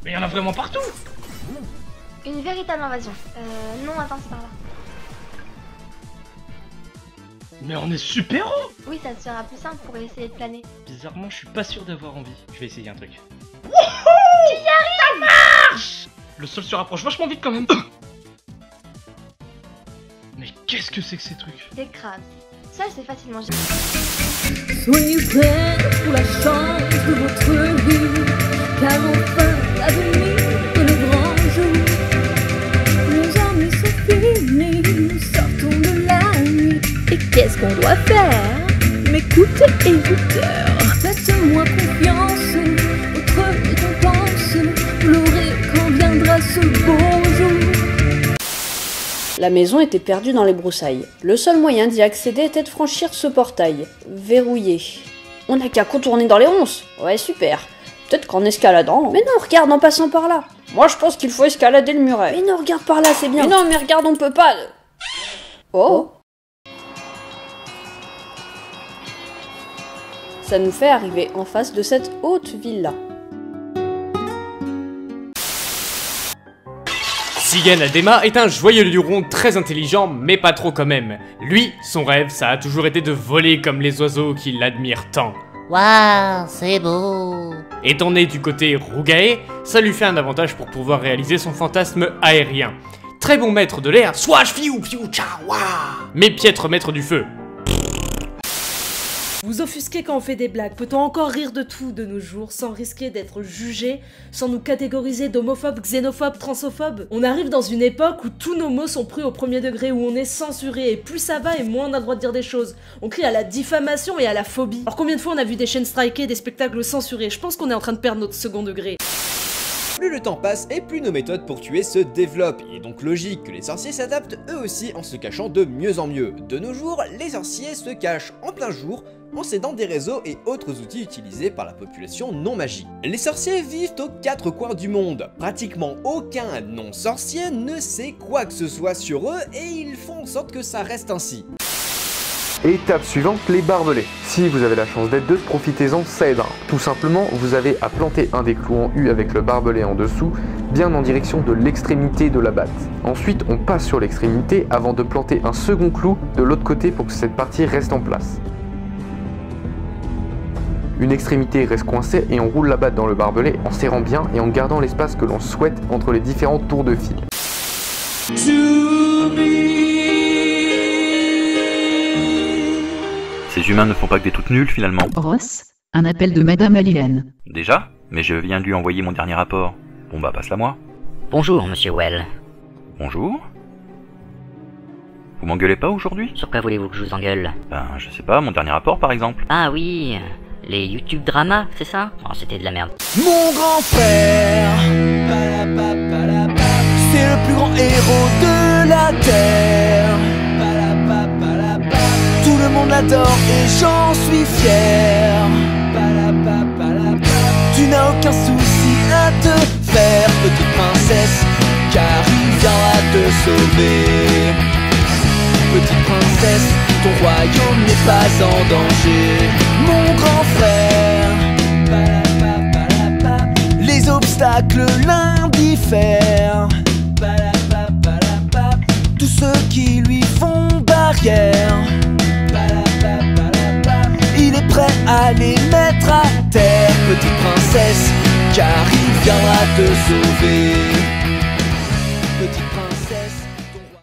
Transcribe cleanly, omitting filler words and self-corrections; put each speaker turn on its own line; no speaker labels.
Mais y'en a vraiment partout.
Une véritable invasion. Non, attends, c'est par là.
Mais on est super haut.
Oui, ça sera plus simple pour essayer de planer.
Bizarrement, je suis pas sûr d'avoir envie. Je vais essayer un truc.
Tu y arrives!
Ça marche! Le sol se rapproche vachement vite quand même. Mais qu'est-ce que c'est que ces trucs?
Des crabes. Ça, c'est facilement.
Soyez prêts pour la chance de votre vie, car enfin l'avenir de le grand jour. Nos armes sont finies, nous sortons de la nuit. Et qu'est-ce qu'on doit faire? M'écoutez, écouteurs, faites-moi confiance, votre récompense, vous l'aurez quand viendra ce beau jour.
La maison était perdue dans les broussailles. Le seul moyen d'y accéder était de franchir ce portail, verrouillé. On n'a qu'à contourner dans les ronces. Ouais, super. Peut-être qu'en escaladant... Mais non, regarde, en passant par là. Moi, je pense qu'il faut escalader le muret. Mais non, regarde par là, c'est bien. Mais non, mais regarde, on peut pas... Oh. Ça nous fait arriver en face de cette haute villa.
Sigen Adema est un joyeux luron très intelligent, mais pas trop quand même. Lui, son rêve, ça a toujours été de voler comme les oiseaux qui l'admirent tant.
Waouh, c'est beau.
Étant né du côté Rugae, ça lui fait un avantage pour pouvoir réaliser son fantasme aérien. Très bon maître de l'air, swaash fiou fiou tchawa, mais piètre maître du feu.
Vous offusquez quand on fait des blagues. Peut-on encore rire de tout de nos jours sans risquer d'être jugé, sans nous catégoriser d'homophobes, xénophobes, transophobes? On arrive dans une époque où tous nos mots sont pris au premier degré, où on est censuré, et plus ça va et moins on a le droit de dire des choses. On crie à la diffamation et à la phobie. Alors combien de fois on a vu des chaînes strikées, des spectacles censurés? Je pense qu'on est en train de perdre notre second degré.
Plus le temps passe et plus nos méthodes pour tuer se développent, il est donc logique que les sorciers s'adaptent eux aussi en se cachant de mieux en mieux. De nos jours, les sorciers se cachent en plein jour, en s'aidant des réseaux et autres outils utilisés par la population non magique. Les sorciers vivent aux quatre coins du monde. Pratiquement aucun non-sorcier ne sait quoi que ce soit sur eux et ils font en sorte que ça reste ainsi.
Étape suivante, les barbelés. Si vous avez la chance d'être deux, profitez-en, ça aidera. Tout simplement, vous avez à planter un des clous en U avec le barbelé en dessous, bien en direction de l'extrémité de la batte. Ensuite, on passe sur l'extrémité avant de planter un second clou de l'autre côté pour que cette partie reste en place. Une extrémité reste coincée et on roule la batte dans le barbelé en serrant bien et en gardant l'espace que l'on souhaite entre les différents tours de fil.
Ces humains ne font pas que des toutes nulles finalement.
Ross, un appel de Madame Alilène.
Déjà? Mais je viens de lui envoyer mon dernier rapport. Bon bah passe-la moi.
Bonjour, monsieur Well.
Bonjour. Vous m'engueulez pas aujourd'hui?
Sur quoi voulez-vous que je vous engueule?
Ben je sais pas, mon dernier rapport par exemple.
Ah oui, les YouTube dramas, c'est ça? Oh, c'était de la merde.
Mon grand frère, c'est le plus grand héros de la terre. Tout le monde l'adore et j'en suis fier. Tu n'as aucun souci à te faire, petite princesse, car il viendra te sauver. Petite princesse, ton royaume n'est pas en danger. Mon grand frère, les obstacles l'indiffèrent. Tous ceux qui lui font barrière, il est prêt à les mettre à terre. Petite princesse, car il viendra te sauver.